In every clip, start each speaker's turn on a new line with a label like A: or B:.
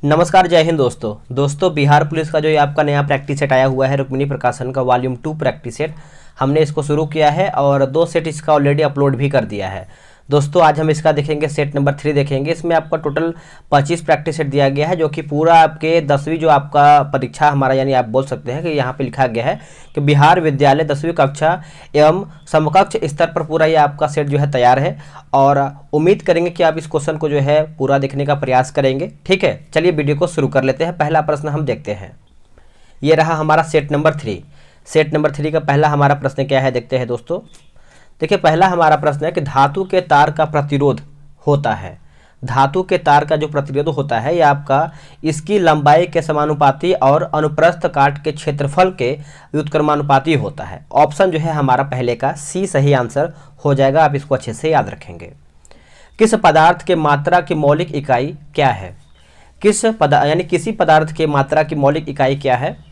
A: नमस्कार, जय हिंद दोस्तों बिहार पुलिस का जो ये आपका नया प्रैक्टिस सेट आया हुआ है रुक्मिणी प्रकाशन का वॉल्यूम 2 प्रैक्टिस सेट, हमने इसको शुरू किया है और 2 सेट इसका ऑलरेडी अपलोड भी कर दिया है। दोस्तों आज हम इसका देखेंगे, सेट नंबर 3 देखेंगे। इसमें आपका टोटल 25 प्रैक्टिस सेट दिया गया है, जो कि पूरा आपके 10वीं जो आपका परीक्षा हमारा, यानी आप बोल सकते हैं कि यहाँ पे लिखा गया है कि बिहार विद्यालय 10वीं कक्षा एवं समकक्ष स्तर पर पूरा ये आपका सेट जो है तैयार है। और उम्मीद करेंगे कि आप इस क्वेश्चन को जो है पूरा देखने का प्रयास करेंगे। ठीक है, चलिए वीडियो को शुरू कर लेते हैं। पहला प्रश्न हम देखते हैं, ये रहा हमारा सेट नंबर 3। सेट नंबर 3 का पहला हमारा प्रश्न क्या है, देखते हैं दोस्तों। देखिए, पहला हमारा प्रश्न है कि धातु के तार का प्रतिरोध होता है। धातु के तार का जो प्रतिरोध होता है, यह आपका इसकी लंबाई के समानुपाती और अनुप्रस्थ काट के क्षेत्रफल के व्युत्क्रमानुपाती होता है। ऑप्शन जो है हमारा पहले का सी सही आंसर हो जाएगा। आप इसको अच्छे से याद रखेंगे। किस पदार्थ के मात्रा की मौलिक इकाई क्या है? किसी पदार्थ के मात्रा की मौलिक इकाई क्या है?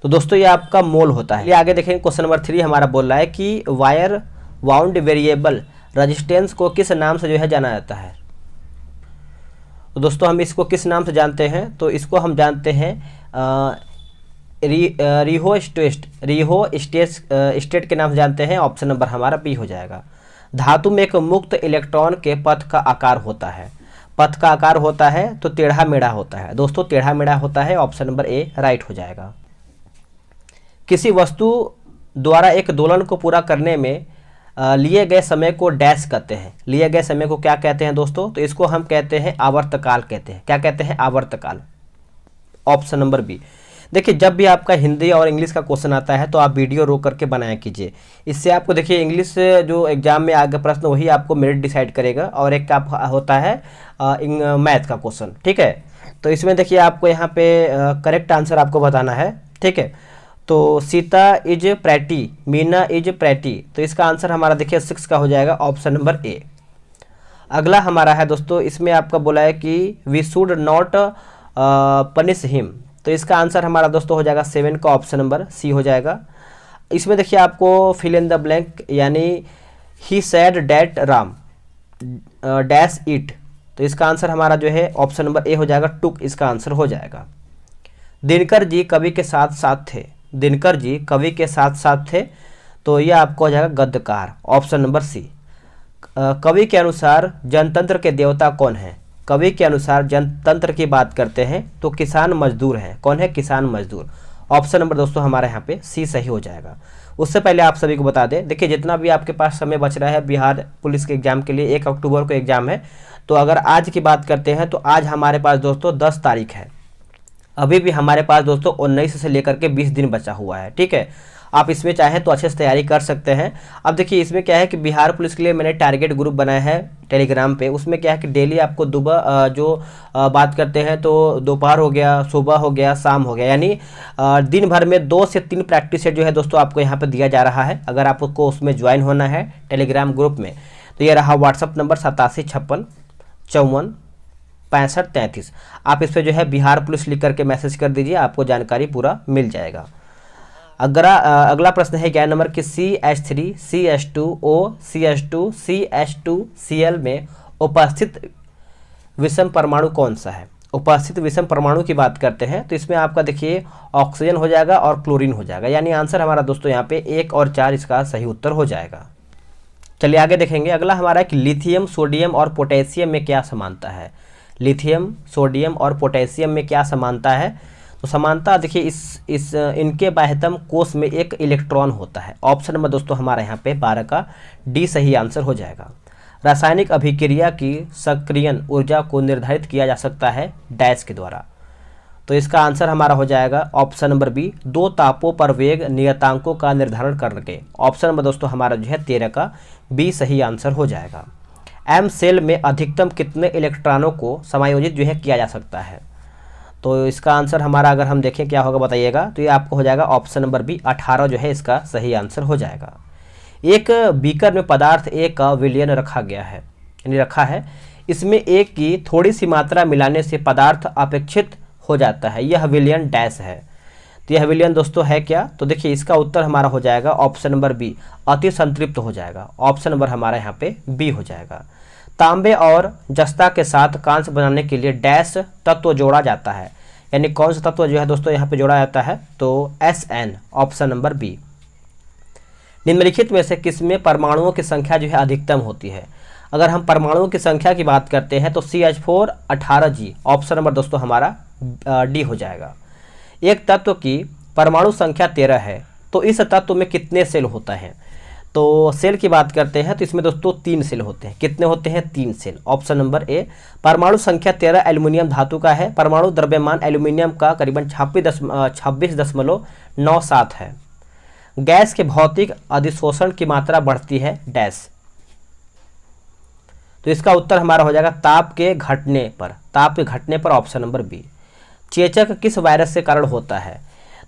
A: तो दोस्तों ये आपका मोल होता है। ये आगे देखेंगे, क्वेश्चन नंबर 3 हमारा बोल रहा है कि वायर वाउंड वेरिएबल रेजिस्टेंस को किस नाम से जो है जाना जाता है? तो दोस्तों हम इसको किस नाम से जानते हैं? तो इसको हम जानते हैं रिहोस्टेट के नाम से जानते हैं। ऑप्शन नंबर हमारा बी हो जाएगा। धातु में एक मुक्त इलेक्ट्रॉन के पथ का आकार होता है। पथ का आकार होता है तो टेढ़ा मेढ़ा होता है। दोस्तों टेढ़ा मेढ़ा होता है। ऑप्शन नंबर ए राइट हो जाएगा। किसी वस्तु द्वारा एक दोलन को पूरा करने में लिए गए समय को डैश कहते हैं। लिए गए समय को क्या कहते हैं दोस्तों? तो इसको हम कहते हैं आवर्तकाल कहते हैं। क्या कहते हैं? आवर्तकाल। Option number B. देखिए, जब भी आपका हिंदी और इंग्लिश का क्वेश्चन आता है तो आप वीडियो रोक करके बनाया कीजिए। इससे आपको देखिए, इंग्लिश जो एग्जाम में आगे प्रश्न वही आपको मेरिट डिसाइड करेगा, और एक का होता है मैथ का क्वेश्चन। ठीक है, तो इसमें देखिए आपको यहाँ पे करेक्ट आंसर आपको बताना है। ठीक है, तो Sita is pretty, Meena is pretty, तो इसका आंसर हमारा देखिए 6 का हो जाएगा। Option number A. अगला हमारा है दोस्तों, इसमें आपका बोला है कि we should not punish him, तो इसका आंसर हमारा दोस्तों हो जाएगा 7 का। ऑप्शन नंबर सी हो जाएगा। इसमें देखिए आपको फिल इन द ब्लैंक, यानी he said that Ram dash it, तो इसका आंसर हमारा जो है ऑप्शन नंबर ए हो जाएगा। टुक इसका आंसर हो जाएगा। दिनकर जी कवि के साथ साथ थे। दिनकर जी कवि के साथ साथ थे, तो यह आपको हो जाएगा गद्यकार। ऑप्शन नंबर सी। कवि के अनुसार जनतंत्र के देवता कौन है? कवि के अनुसार जनतंत्र की बात करते हैं तो किसान मजदूर हैं। कौन है? किसान मजदूर। ऑप्शन नंबर दोस्तों हमारे यहाँ पे सी सही हो जाएगा। उससे पहले आप सभी को बता दें, देखिए जितना भी आपके पास समय बच रहा है बिहार पुलिस के एग्जाम के लिए, 1 अक्टूबर को एग्जाम है, तो अगर आज की बात करते हैं तो आज हमारे पास दोस्तों 10 तारीख है। अभी भी हमारे पास दोस्तों 19 से लेकर के 20 दिन बचा हुआ है। ठीक है, आप इसमें चाहें तो अच्छे से तैयारी कर सकते हैं। अब देखिए इसमें क्या है कि बिहार पुलिस के लिए मैंने टारगेट ग्रुप बनाया है टेलीग्राम पे। उसमें क्या है कि डेली आपको बात करते हैं तो दोपहर हो गया, सुबह हो गया, शाम हो गया, यानी दिन भर में 2 से 3 प्रैक्टिस सेट जो है दोस्तों आपको यहाँ पर दिया जा रहा है। अगर आपको उसमें ज्वाइन होना है टेलीग्राम ग्रुप में, तो ये रहा व्हाट्सअप नंबर 8756546533। आप इस पर जो है बिहार पुलिस लिख करके मैसेज कर दीजिए, आपको जानकारी पूरा मिल जाएगा। अगला प्रश्न है 11 नंबर कि CH3 CH2O CH2 CH2 Cl में उपस्थित विषम परमाणु कौन सा है? उपस्थित विषम परमाणु की बात करते हैं तो इसमें आपका देखिए ऑक्सीजन हो जाएगा और क्लोरीन हो जाएगा, यानी आंसर हमारा दोस्तों यहाँ पे 1 और 4 इसका सही उत्तर हो जाएगा। चलिए आगे देखेंगे। अगला हमारा है कि लिथियम सोडियम और पोटेशियम में क्या समानता है? लिथियम सोडियम और पोटेशियम में क्या समानता है? तो समानता देखिए इनके बाह्यतम कोष में एक इलेक्ट्रॉन होता है। ऑप्शन नंबर दोस्तों हमारे यहाँ पे 12 का डी सही आंसर हो जाएगा। रासायनिक अभिक्रिया की सक्रियण ऊर्जा को निर्धारित किया जा सकता है डैश के द्वारा, तो इसका आंसर हमारा हो जाएगा ऑप्शन नंबर बी, 2 तापों पर वेग नियतांकों का निर्धारण करके। ऑप्शन नंबर दोस्तों हमारा जो है 13 का बी सही आंसर हो जाएगा। एम सेल में अधिकतम कितने इलेक्ट्रॉनों को समायोजित जो है किया जा सकता है? तो इसका आंसर हमारा अगर हम देखें क्या होगा बताइएगा, तो ये आपको हो जाएगा ऑप्शन नंबर बी, 18 जो है इसका सही आंसर हो जाएगा। एक बीकर में पदार्थ ए का विलयन रखा गया है, यानी रखा है, इसमें एक की थोड़ी सी मात्रा मिलाने से पदार्थ अपेक्षित हो जाता है, यह विलयन डैश है। तो यह विलयन दोस्तों है क्या? तो देखिए इसका उत्तर हमारा हो जाएगा ऑप्शन नंबर बी, अति संतृप्त हो जाएगा। ऑप्शन नंबर हमारा यहाँ पे बी हो जाएगा। तांबे और जस्ता के साथ कांस्य बनाने के लिए डैश तत्व जोड़ा जाता है, यानी कौन सा तत्व जो है दोस्तों यहाँ पे जोड़ा जाता है, तो Sn, ऑप्शन नंबर बी। निम्नलिखित में से किसमें परमाणुओं की संख्या जो है अधिकतम होती है? अगर हम परमाणुओं की संख्या की बात करते हैं तो CH4 18G, ऑप्शन नंबर दोस्तों हमारा डी हो जाएगा। एक तत्व की परमाणु संख्या 13 है तो इस तत्व में कितने सेल होता है? तो सेल की बात करते हैं तो इसमें दोस्तों 3 सेल होते हैं। कितने होते हैं? 3 सेल, ऑप्शन नंबर ए। परमाणु संख्या 13 एल्युमिनियम धातु का है। परमाणु द्रव्यमान एल्युमिनियम का करीबन 26.97 है। गैस के भौतिक अधिशोषण की मात्रा बढ़ती है डैश, तो इसका उत्तर हमारा हो जाएगा ताप के घटने पर, ताप के घटने पर, ऑप्शन नंबर बी। चेचक किस वायरस के कारण होता है?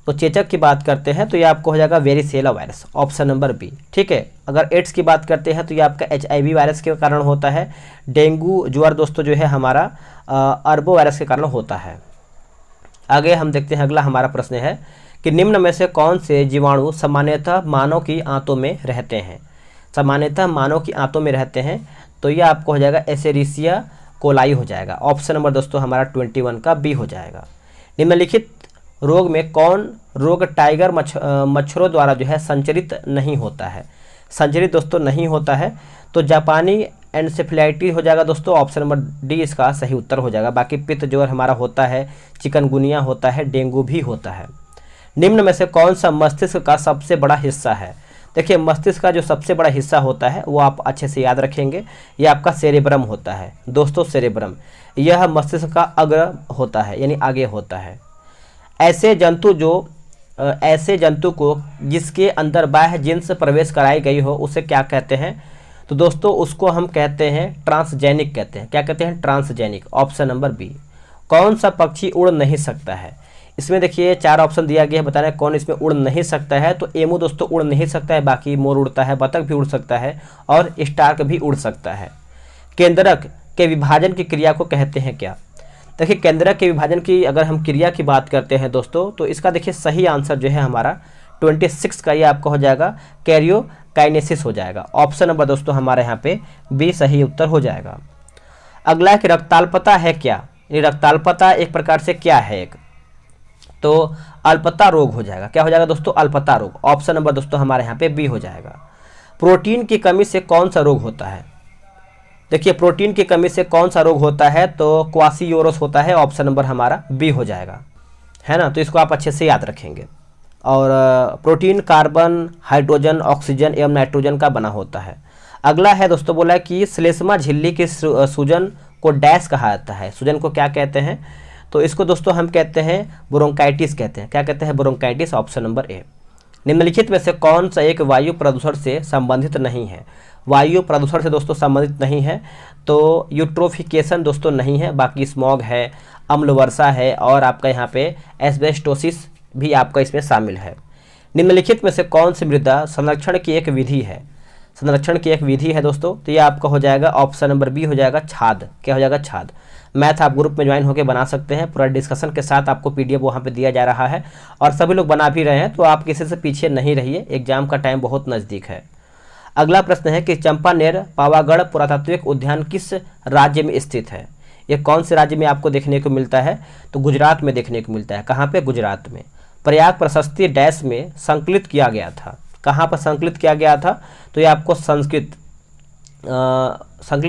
A: तो चेचक की बात करते हैं तो ये आपको हो जाएगा varicella virus, option number B. ठीक है, अगर एड्स की बात करते हैं तो ये आपका HIV वायरस के कारण होता है। डेंगू ज्वर दोस्तों जो है हमारा अरबो वायरस के कारण होता है। आगे हम देखते हैं, अगला हमारा प्रश्न है कि निम्न में से कौन से जीवाणु सामान्यतः मानव की आंतों में रहते हैं? सामान्यतः मानव की आंतों में रहते हैं, तो ये आपको हो जाएगा एसेरिसिया कोलाई हो जाएगा, ऑप्शन नंबर दोस्तों हमारा 21 का बी हो जाएगा। निम्नलिखित रोग में कौन रोग टाइगर मच्छरों द्वारा जो है संचरित नहीं होता है? संचरित दोस्तों नहीं होता है, तो जापानी एन्सेफेलाइटिस हो जाएगा दोस्तों, ऑप्शन नंबर डी इसका सही उत्तर हो जाएगा। बाकी पित्त ज्वर हमारा होता है, चिकनगुनिया होता है, डेंगू भी होता है। निम्न में से कौन सा मस्तिष्क का सबसे बड़ा हिस्सा है? देखिए, मस्तिष्क का जो सबसे बड़ा हिस्सा होता है वो आप अच्छे से याद रखेंगे, ये आपका सेरेब्रम होता है दोस्तों, सेरेब्रम। यह मस्तिष्क का अग्र होता है, यानी आगे होता है। ऐसे जंतु को जिसके अंदर बाह्य जिन्स प्रवेश कराई गई हो उसे क्या कहते हैं? तो दोस्तों उसको हम कहते हैं ट्रांसजेनिक कहते हैं। क्या कहते हैं? Transgenic, option number B. कौन सा पक्षी उड़ नहीं सकता है? इसमें देखिए 4 ऑप्शन दिया गया है, बताना कौन इसमें उड़ नहीं सकता है। तो एमू दोस्तों उड़ नहीं सकता है, बाकी मोर उड़ता है, बतख भी उड़ सकता है और स्टार्क भी उड़ सकता है। केंद्रक के विभाजन की क्रिया को कहते हैं क्या? देखिए, केंद्रक के विभाजन की अगर हम क्रिया की बात करते हैं दोस्तों, तो इसका देखिए सही आंसर जो है हमारा 26 का ये आपका हो जाएगा कैरियोकाइनेसिस हो जाएगा, ऑप्शन नंबर दोस्तों हमारे यहाँ पे बी सही उत्तर हो जाएगा। अगला कि रक्ताल्पता है क्या? ये रक्ताल्पता एक प्रकार से क्या है? एक तो अल्पता रोग हो जाएगा। क्या हो जाएगा दोस्तों? अल्पता रोग, ऑप्शन नंबर दोस्तों हमारे यहाँ पे बी हो जाएगा। प्रोटीन की कमी से कौन सा रोग होता है? देखिए, प्रोटीन की कमी से कौन सा रोग होता है? तो क्वासियोरोस होता है, ऑप्शन नंबर हमारा बी हो जाएगा, है ना। तो इसको आप अच्छे से याद रखेंगे। और प्रोटीन कार्बन, हाइड्रोजन, ऑक्सीजन एवं नाइट्रोजन का बना होता है। अगला है दोस्तों, बोला कि श्लेष्मा झिल्ली के सूजन को डैश कहा जाता है। सूजन को क्या कहते हैं? तो इसको दोस्तों हम कहते हैं ब्रोंकाइटिस कहते हैं। क्या कहते हैं? ब्रोंकाइटिस, ऑप्शन नंबर ए। निम्नलिखित में से कौन सा एक वायु प्रदूषण से संबंधित नहीं है? वायु प्रदूषण से दोस्तों संबंधित नहीं है, तो यूट्रोफिकेशन दोस्तों नहीं है, बाकी स्मॉग है, अम्ल वर्षा है और आपका यहाँ पे एस्बेस्टोसिस भी आपका इसमें शामिल है। निम्नलिखित में से कौन सी मृदा संरक्षण की एक विधि है? संरक्षण की एक विधि है दोस्तों, तो ये आपका हो जाएगा ऑप्शन नंबर बी हो जाएगा छाद। क्या हो जाएगा? छाद। मैथ आप ग्रुप में ज्वाइन होकर बना सकते हैं, पूरा डिस्कशन के साथ आपको PDF वहाँ पे दिया जा रहा है और सभी लोग बना भी रहे हैं, तो आप किसी से पीछे नहीं रहिए, एग्जाम का टाइम बहुत नज़दीक है। अगला प्रश्न है कि चंपानेर पावागढ़ पुरातात्विक उद्यान किस राज्य में स्थित है? ये कौन से राज्य में आपको देखने को मिलता है? तो गुजरात में देखने को मिलता है। कहाँ पे? गुजरात में। प्रयाग प्रशस्ति डैश में संकलित किया गया था। कहाँ पर संकलित किया गया था? तो ये आपको संकलित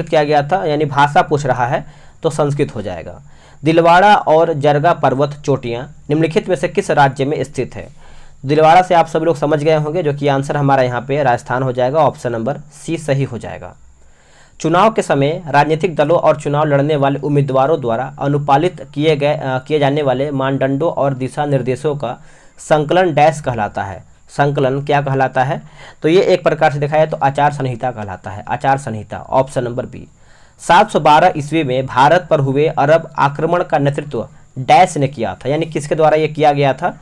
A: किया गया था, यानी भाषा पूछ रहा है तो संस्कृत हो जाएगा। दिलवाड़ा और जरगा पर्वत चोटियाँ निम्नलिखित में से किस राज्य में स्थित है? दिलवाड़ा से आप सभी लोग समझ गए होंगे, जो कि आंसर हमारा यहाँ पे राजस्थान हो जाएगा, ऑप्शन नंबर सी सही हो जाएगा। चुनाव के समय राजनीतिक दलों और चुनाव लड़ने वाले उम्मीदवारों द्वारा अनुपालित किए जाने वाले मानदंडों और दिशा निर्देशों का संकलन डैश कहलाता है। संकलन क्या कहलाता है? तो ये एक प्रकार से देखा जाए तो आचार संहिता कहलाता है, आचार संहिता, ऑप्शन नंबर बी। 712 ईस्वी में भारत पर हुए अरब आक्रमण का नेतृत्व डैश ने किया था, यानी किसके द्वारा ये किया गया था?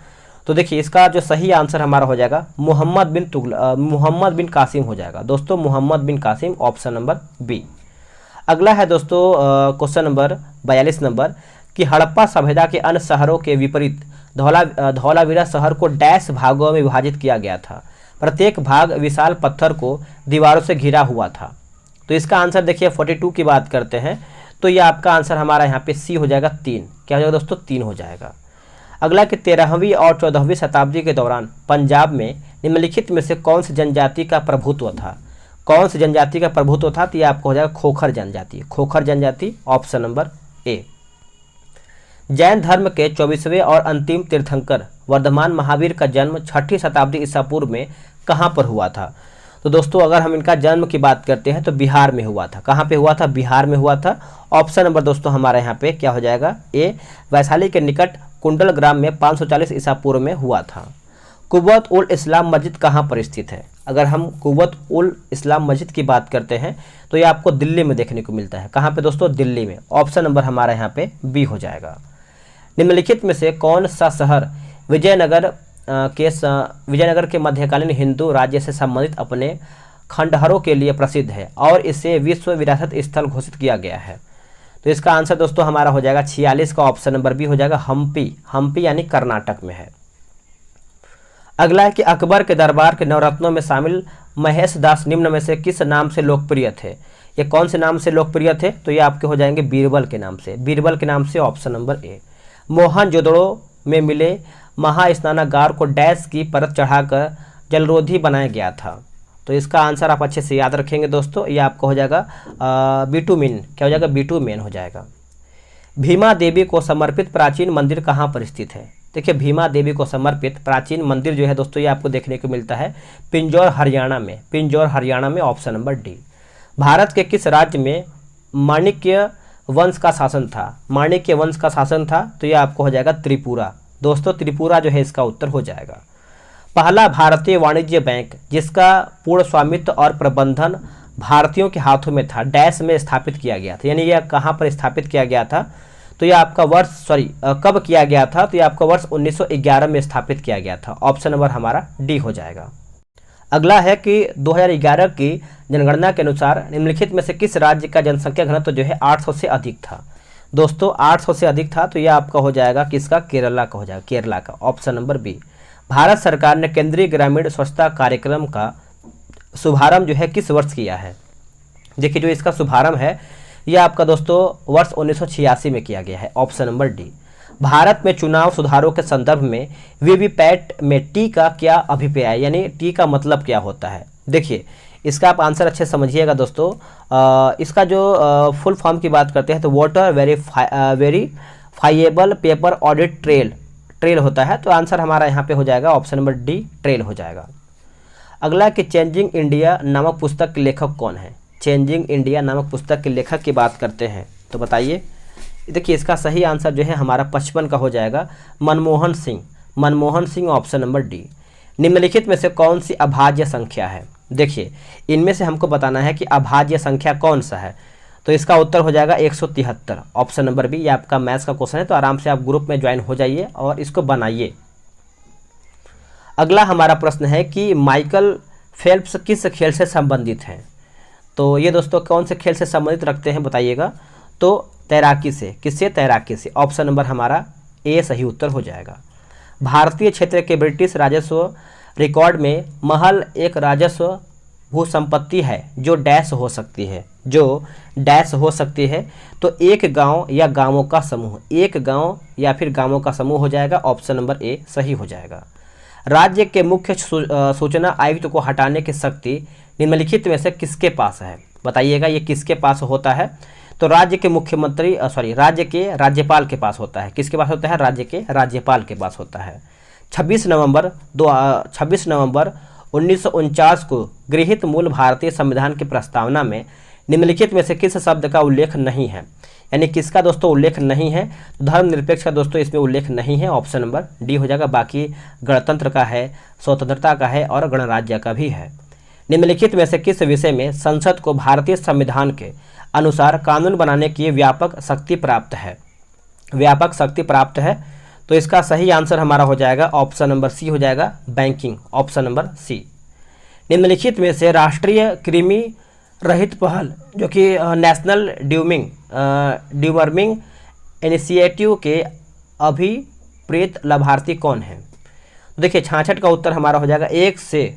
A: तो देखिए, इसका जो सही आंसर हमारा हो जाएगा मोहम्मद बिन कासिम हो जाएगा दोस्तों, मोहम्मद बिन कासिम, ऑप्शन नंबर बी। अगला है दोस्तों क्वेश्चन नंबर 42 नंबर कि हड़प्पा सभ्यता के अन्य शहरों के विपरीत धौलावीरा शहर को डैश भागों में विभाजित किया गया था। प्रत्येक भाग विशाल पत्थर को दीवारों से घिरा हुआ था। तो इसका आंसर देखिए 42 की बात करते हैं तो ये आपका आंसर हमारा यहाँ पे सी हो जाएगा 3। क्या हो जाएगा दोस्तों? 3 हो जाएगा। अगला कि 13वीं और 14वीं शताब्दी के दौरान पंजाब में निम्नलिखित में से कौन सी जनजाति का प्रभुत्व था? कौन सी जनजाति का प्रभुत्व था? तो ये आपको हो जाएगा खोखर जनजाति। खोखर जनजाति ऑप्शन नंबर ए। जैन धर्म के 24वें और अंतिम तीर्थंकर वर्धमान महावीर का जन्म 6ठी शताब्दी ईसा पूर्व में कहाँ पर हुआ था? तो दोस्तों अगर हम इनका जन्म की बात करते हैं तो बिहार में हुआ था। कहाँ पे हुआ था? बिहार में हुआ था। ऑप्शन नंबर दोस्तों हमारा यहाँ पे क्या हो जाएगा? ए। वैशाली के निकट कुंडल ग्राम में 540 ईसा पूर्व में हुआ था। कुव्वत उल इस्लाम मस्जिद कहाँ पर स्थित है? अगर हम कुव्वत उल इस्लाम मस्जिद की बात करते हैं तो ये आपको दिल्ली में देखने को मिलता है। कहाँ पे दोस्तों? दिल्ली में। ऑप्शन नंबर हमारा यहाँ पे बी हो जाएगा। निम्नलिखित में से कौन सा शहर विजयनगर के मध्यकालीन हिंदू राज्य से संबंधित अपने खंडहरों के लिए प्रसिद्ध है और इसे विश्व विरासत स्थल घोषित किया गया है? तो इसका आंसर दोस्तों हमारा हो जाएगा 46 का ऑप्शन नंबर बी हो जाएगा, हम्पी। हम्पी यानी कर्नाटक में है। अगला है कि अकबर के दरबार के नवरत्नों में शामिल महेश दास निम्न में से किस नाम से लोकप्रिय थे? ये कौन से नाम से लोकप्रिय थे? तो ये आपके हो जाएंगे बीरबल के नाम से। बीरबल के नाम से ऑप्शन नंबर ए। मोहनजोदड़ो में मिले महास्नानागार को डैश की परत चढ़ाकर जलरोधी बनाया गया था। तो इसका आंसर आप अच्छे से याद रखेंगे दोस्तों, ये आपको हो जाएगा बिटुमेन। क्या हो जाएगा? बिटुमेन हो जाएगा। भीमा देवी को समर्पित प्राचीन मंदिर कहाँ पर स्थित है? देखिए भीमा देवी को समर्पित प्राचीन मंदिर जो है दोस्तों ये आपको देखने को मिलता है पिंजौर हरियाणा में। पिंजौर हरियाणा में ऑप्शन नंबर डी। भारत के किस राज्य में माणिक्य वंश का शासन था? माणिक्य वंश का शासन था तो ये आपको हो जाएगा त्रिपुरा। दोस्तों त्रिपुरा जो है इसका उत्तर हो जाएगा। पहला भारतीय वाणिज्य बैंक जिसका पूर्ण स्वामित्व और प्रबंधन भारतीयों के हाथों में था डैश में स्थापित किया गया था, यानी यह कहाँ पर स्थापित किया गया था? तो यह आपका कब किया गया था? तो यह आपका वर्ष 1911 में स्थापित किया गया था। ऑप्शन नंबर हमारा डी हो जाएगा। अगला है कि 2011 की जनगणना के अनुसार निम्नलिखित में से किस राज्य का जनसंख्या घनत्व जो है 800 से अधिक था? दोस्तों 800 से अधिक था तो यह आपका हो जाएगा किसका? केरला का हो जाएगा, केरला का। Option number B. भारत सरकार ने केंद्रीय ग्रामीण स्वच्छता कार्यक्रम का शुभारंभ जो है किस वर्ष किया है? देखिए जो इसका शुभारंभ है यह आपका दोस्तों वर्ष 1986 में किया गया है। Option number D. भारत में चुनाव सुधारों के संदर्भ में वीवीपैट में टी का क्या अभिप्राय, यानी टी का मतलब क्या होता है? देखिए इसका आप आंसर अच्छे समझिएगा दोस्तों। इसका जो फुल फॉर्म की बात करते हैं तो voter verifiable paper audit trail होता है। तो आंसर हमारा यहाँ पे हो जाएगा ऑप्शन नंबर डी, ट्रेल हो जाएगा। अगला कि चेंजिंग इंडिया नामक पुस्तक के लेखक कौन है? चेंजिंग इंडिया नामक पुस्तक के लेखक की बात करते हैं तो बताइए। देखिए इसका सही आंसर जो है हमारा 55 का हो जाएगा, Manmohan Singh. Manmohan Singh option number D. निम्नलिखित में से कौन सी अभाज्य संख्या है? देखिए इनमें से हमको बताना है कि अभाज्य संख्या कौन सा है। तो इसका उत्तर हो जाएगा 173, ऑप्शन नंबर बी। ये आपका मैथ्स का क्वेश्चन है तो आराम से आप ग्रुप में ज्वाइन हो जाइए और इसको बनाइए। अगला हमारा प्रश्न है कि माइकल फेल्प्स किस खेल से संबंधित हैं? तो ये दोस्तों कौन से खेल से संबंधित रखते हैं बताइएगा? तो तैराकी से। किससे? तैराकी से। ऑप्शन नंबर हमारा ए सही उत्तर हो जाएगा। भारतीय क्षेत्र के ब्रिटिश राजस्व रिकॉर्ड में महल एक राजस्व भू संपत्ति है जो डैश हो सकती है, जो डैश हो सकती है। तो एक गांव या गांवों का समूह, एक गांव या फिर गांवों का समूह हो जाएगा। ऑप्शन नंबर ए सही हो जाएगा। राज्य के मुख्य सूचना आयुक्त को हटाने की शक्ति निम्नलिखित में से किसके पास है? बताइएगा ये किसके पास होता है? तो राज्य के राज्य के राज्यपाल के पास होता है। किसके पास होता है? राज्य के राज्यपाल के पास होता है। 26 नवंबर 1949 को गृहीत मूल भारतीय संविधान की प्रस्तावना में निम्नलिखित में से किस शब्द का उल्लेख नहीं है? यानी किसका दोस्तों उल्लेख नहीं है? धर्मनिरपेक्ष का दोस्तों इसमें उल्लेख नहीं है। ऑप्शन नंबर डी हो जाएगा। बाकी गणतंत्र का है, स्वतंत्रता का है और गणराज्य का भी है। निम्नलिखित में से किस विषय में संसद को भारतीय संविधान के अनुसार कानून बनाने की व्यापक शक्ति प्राप्त है? व्यापक शक्ति प्राप्त है। तो इसका सही आंसर हमारा हो जाएगा ऑप्शन नंबर सी हो जाएगा, बैंकिंग। ऑप्शन नंबर सी। निम्नलिखित में से राष्ट्रीय कृमि रहित पहल जो कि नेशनल डिवर्मिंग इनिशिएटिव के अभिप्रेत लाभार्थी कौन है? तो देखिए 66 का उत्तर हमारा हो जाएगा 1 से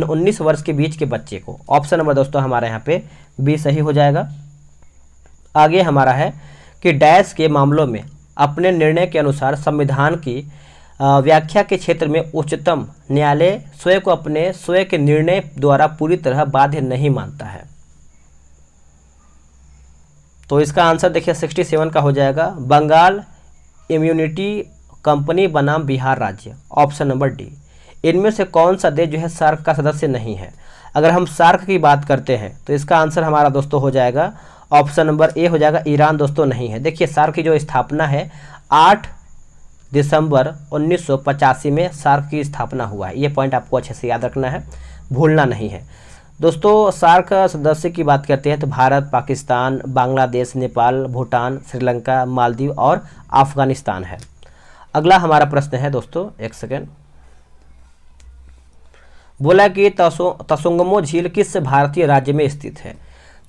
A: 19 वर्ष के बीच के बच्चे को। ऑप्शन नंबर दोस्तों हमारे यहाँ पे बी सही हो जाएगा। आगे हमारा है कि डैश के मामलों में अपने निर्णय के अनुसार संविधान की व्याख्या के क्षेत्र में उच्चतम न्यायालय स्वयं को अपने स्वयं के निर्णय द्वारा पूरी तरह बाध्य नहीं मानता है। तो इसका आंसर देखिए 67 का हो जाएगा। बंगाल इम्यूनिटी कंपनी बनाम बिहार राज्य, ऑप्शन नंबर डी। इनमें से कौन सा देश जो है सार्क का सदस्य नहीं है? अगर हम सार्क की बात करते हैं तो इसका आंसर हमारा दोस्तों हो जाएगा ऑप्शन नंबर ए हो जाएगा, ईरान दोस्तों नहीं है। देखिए सार्क की जो स्थापना है 8 दिसंबर 1985 में सार्क की स्थापना हुआ है। ये पॉइंट आपको अच्छे से याद रखना है, भूलना नहीं है दोस्तों। सार्क सदस्य की बात करते हैं तो भारत, पाकिस्तान, बांग्लादेश, नेपाल, भूटान, श्रीलंका, मालदीव और अफगानिस्तान है। अगला हमारा प्रश्न है दोस्तों, एक सेकेंड, बोला कि तसोंगमो झील किस भारतीय राज्य में स्थित है?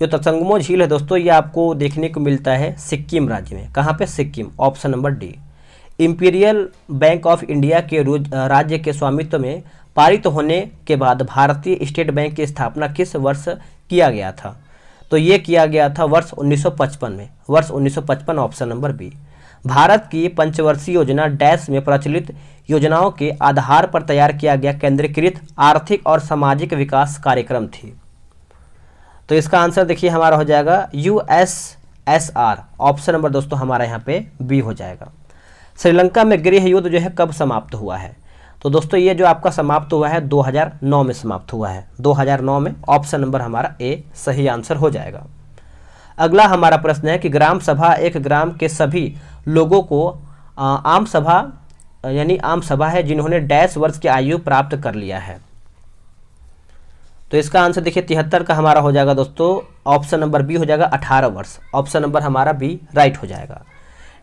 A: जो तसोंगमो झील है दोस्तों ये आपको देखने को मिलता है सिक्किम राज्य में। कहाँ पे? Sikkim, option number D. Imperial bank of India के राज्य के स्वामित्व में पारित होने के बाद भारतीय स्टेट बैंक की स्थापना किस वर्ष किया गया था? तो ये किया गया था वर्ष 1955 में, वर्ष 1955, ऑप्शन नंबर बी। भारत की पंचवर्षीय योजना डैश में प्रचलित योजनाओं के आधार पर तैयार किया गया केंद्रीकृत आर्थिक और सामाजिक विकास कार्यक्रम थी। तो इसका आंसर देखिए हमारा हो जाएगा USSR, ऑप्शन नंबर दोस्तों हमारा यहाँ पे बी हो जाएगा। श्रीलंका में गृह युद्ध जो है कब समाप्त हुआ है? तो दोस्तों ये जो आपका समाप्त हुआ है 2009 में समाप्त हुआ है, 2009 में, ऑप्शन नंबर हमारा ए सही आंसर हो जाएगा। अगला हमारा प्रश्न है कि ग्राम सभा एक ग्राम के सभी लोगों को आम सभा यानी आम सभा है जिन्होंने डैश वर्ष की आयु प्राप्त कर लिया है। तो इसका आंसर देखिए 73 का हमारा हो जाएगा दोस्तों, ऑप्शन नंबर बी हो जाएगा 18 वर्ष, ऑप्शन नंबर हमारा बी राइट हो जाएगा।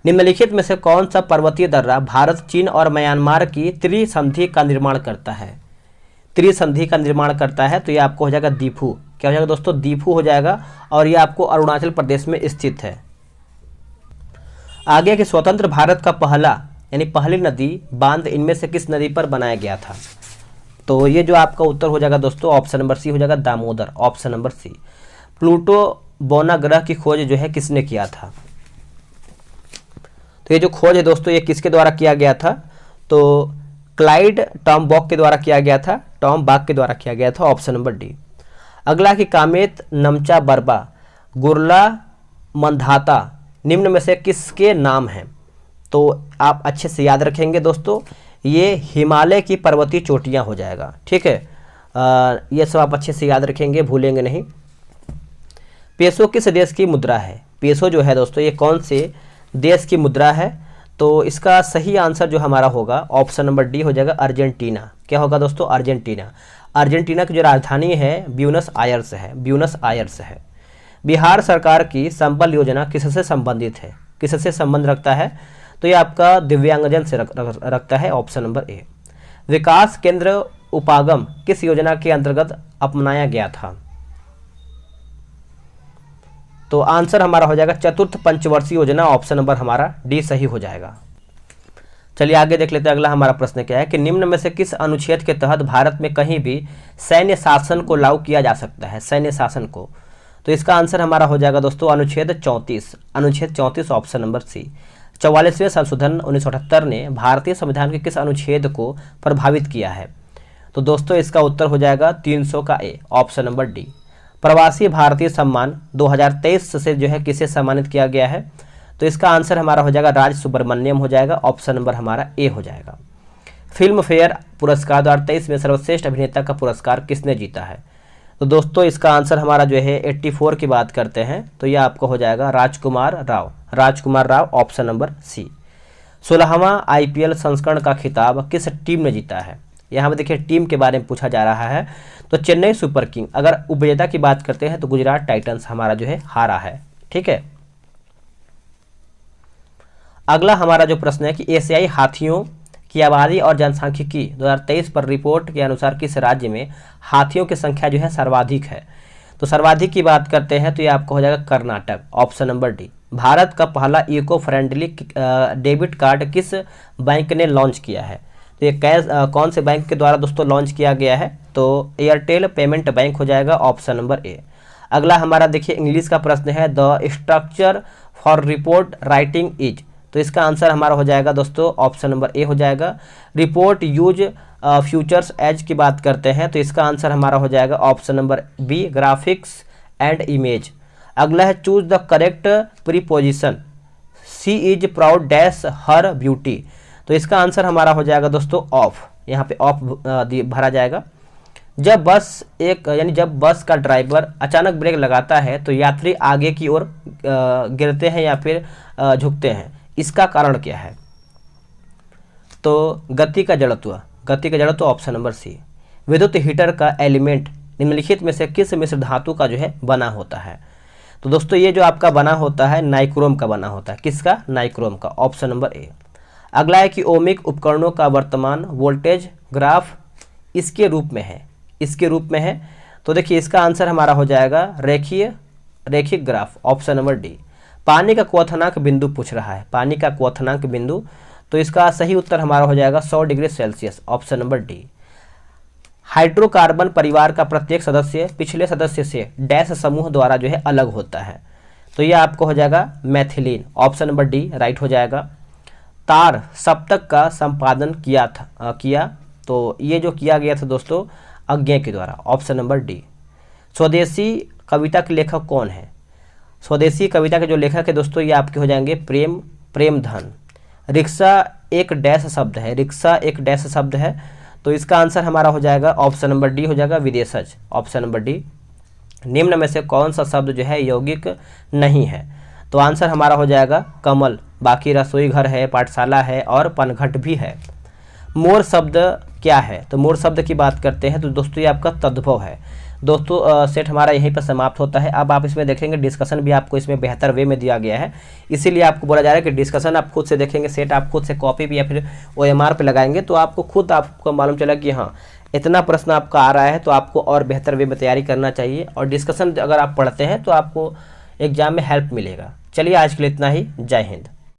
A: निम्नलिखित में से कौन सा पर्वतीय दर्रा भारत, चीन और म्यांमार की त्रिसंधि का निर्माण करता है? त्रिसंधि का निर्माण करता है तो ये आपको हो जाएगा दीफू। क्या हो जाएगा दोस्तों? दीफू हो जाएगा, और ये आपको अरुणाचल प्रदेश में स्थित है। आगे कि स्वतंत्र भारत का पहला यानी पहली नदी बांध इनमें से किस नदी पर बनाया गया था? तो ये जो आपका उत्तर हो जाएगा दोस्तों ऑप्शन नंबर सी हो जाएगा, Damodar, option number C. Pluto बोना ग्रह की खोज जो है किसने किया था? तो ये जो खोज है दोस्तों ये किसके द्वारा किया गया था? तो क्लाइड टॉमबॉक के द्वारा किया गया था, टॉमबॉक के द्वारा किया गया था, ऑप्शन नंबर डी। अगला कि कामेत, नमचा, बरबा, गुरला, मंधाता निम्न में से किसके नाम हैं? तो आप अच्छे से याद रखेंगे दोस्तों, ये हिमालय की पर्वतीय चोटियां हो जाएगा, ठीक है। ये सब आप अच्छे से याद रखेंगे, भूलेंगे नहीं। पेसो किस देश की मुद्रा है? पेसो जो है दोस्तों ये कौन से देश की मुद्रा है? तो इसका सही आंसर जो हमारा होगा ऑप्शन नंबर डी हो जाएगा, अर्जेंटीना। क्या होगा दोस्तों? अर्जेंटीना। अर्जेंटीना की जो राजधानी है ब्यूनस आयर्स है, ब्यूनस आयर्स है। बिहार सरकार की संबल योजना किससे संबंधित है, किससे संबंध रखता है? तो ये आपका दिव्यांगजन से रखता है, ऑप्शन नंबर ए। विकास केंद्र उपागम किस योजना के अंतर्गत अपनाया गया था? तो आंसर हमारा हो जाएगा चतुर्थ पंचवर्षीय योजना, ऑप्शन नंबर हमारा डी सही हो जाएगा। चलिए आगे देख लेते हैं। अगला हमारा प्रश्न क्या है कि निम्न में से किस अनुच्छेद के तहत भारत में कहीं भी सैन्य शासन को लागू किया जा सकता है, सैन्य शासन को? तो इसका आंसर हमारा हो जाएगा दोस्तों अनुच्छेद 34, अनुच्छेद 34, ऑप्शन नंबर सी। 44वें संशोधन 1978 ने भारतीय संविधान के किस अनुच्छेद को प्रभावित किया है? तो दोस्तों इसका उत्तर हो जाएगा 300 का ए, ऑप्शन नंबर डी। प्रवासी भारतीय सम्मान 2023 से जो है किसे सम्मानित किया गया है? तो इसका आंसर हमारा हो जाएगा राज सुब्रमण्यम हो जाएगा, ऑप्शन नंबर हमारा ए हो जाएगा। फिल्म फेयर पुरस्कार 2023 में सर्वश्रेष्ठ अभिनेता का पुरस्कार किसने जीता है? तो दोस्तों इसका आंसर हमारा जो है 84 की बात करते हैं तो यह आपको हो जाएगा Rajkumar Rao, Rajkumar Rao, option number C. 16वां IPL संस्करण का खिताब किस टीम ने जीता है? यहाँ पर देखिए टीम के बारे में पूछा जा रहा है, तो चेन्नई सुपर किंग। अगर उपविजेता की बात करते हैं तो गुजरात टाइटंस हमारा जो है हारा है, ठीक है। अगला हमारा जो प्रश्न है कि एशियाई हाथियों की आबादी और जनसांख्यिकी 2023 पर रिपोर्ट के अनुसार किस राज्य में हाथियों की संख्या जो है सर्वाधिक है? तो सर्वाधिक की बात करते हैं तो ये आपको हो जाएगा Karnataka, option number D. Bharat का पहला इको फ्रेंडली डेबिट कार्ड किस बैंक ने लॉन्च किया है? तो ये कैश कौन से बैंक के द्वारा दोस्तों लॉन्च किया गया है, तो एयरटेल पेमेंट बैंक हो जाएगा ऑप्शन नंबर ए। अगला हमारा देखिए इंग्लिश का प्रश्न है, the structure for report writing is, तो इसका आंसर हमारा हो जाएगा दोस्तों ऑप्शन नंबर ए हो जाएगा। रिपोर्ट यूज फ्यूचर्स एज की बात करते हैं, तो इसका आंसर हमारा हो जाएगा option number B, graphics and image. अगला है choose the correct preposition, she is proud dash her beauty, तो इसका आंसर हमारा हो जाएगा दोस्तों ऑफ, यहाँ पे ऑफ भरा जाएगा। जब बस का ड्राइवर अचानक ब्रेक लगाता है तो यात्री आगे की ओर गिरते हैं या फिर झुकते हैं, इसका कारण क्या है, तो गति का जड़त्व ऑप्शन नंबर सी। विद्युत हीटर का एलिमेंट निम्नलिखित में से किस मिश्र धातु का जो है बना होता है, तो दोस्तों ये जो आपका बना होता है नाइक्रोम का बना होता है, किसका, नाइक्रोम का, ऑप्शन नंबर ए। अगला है कि ओमिक उपकरणों का वर्तमान वोल्टेज ग्राफ इसके रूप में है, तो देखिए इसका आंसर हमारा हो जाएगा रेखिक ग्राफ, ऑप्शन नंबर डी। पानी का क्वथनांक बिंदु पूछ रहा है, पानी का क्वथनांक बिंदु, तो इसका सही उत्तर हमारा हो जाएगा 100 degree Celsius, option number D. Hydrocarbon परिवार का प्रत्येक सदस्य पिछले सदस्य से डैश समूह द्वारा जो है अलग होता है, तो यह आपको हो जाएगा मैथिलीन, ऑप्शन नंबर डी राइट हो जाएगा। तार सप्तक का संपादन किया, तो ये जो किया गया था दोस्तों अज्ञे के द्वारा, ऑप्शन नंबर डी। स्वदेशी कविता के लेखक कौन है, स्वदेशी कविता के जो लेखक है दोस्तों ये आपके हो जाएंगे प्रेमधन। रिक्शा एक डैश शब्द है, तो इसका आंसर हमारा हो जाएगा ऑप्शन नंबर डी हो जाएगा विदेशज, ऑप्शन नंबर डी। निम्न में से कौन सा शब्द जो है यौगिक नहीं है, तो आंसर हमारा हो जाएगा कमल, बाकी रसोई घर है, पाठशाला है और पनघट भी है। मोर शब्द क्या है, तो मोर शब्द की बात करते हैं तो दोस्तों ये आपका तद्भव है। दोस्तों सेट हमारा यहीं पर समाप्त होता है। अब आप इसमें देखेंगे डिस्कशन भी आपको इसमें बेहतर वे में दिया गया है, इसीलिए आपको बोला जा रहा है कि डिस्कशन आप खुद से देखेंगे, सेट आप खुद से कॉपी भी या फिर OMR पे लगाएंगे तो आपको मालूम चला कि हाँ इतना प्रश्न आपका आ रहा है, तो आपको और बेहतर वे में तैयारी करना चाहिए, और डिस्कशन अगर आप पढ़ते हैं तो आपको एग्जाम में हेल्प मिलेगा। चलिए आज के लिए इतना ही, जय हिंद।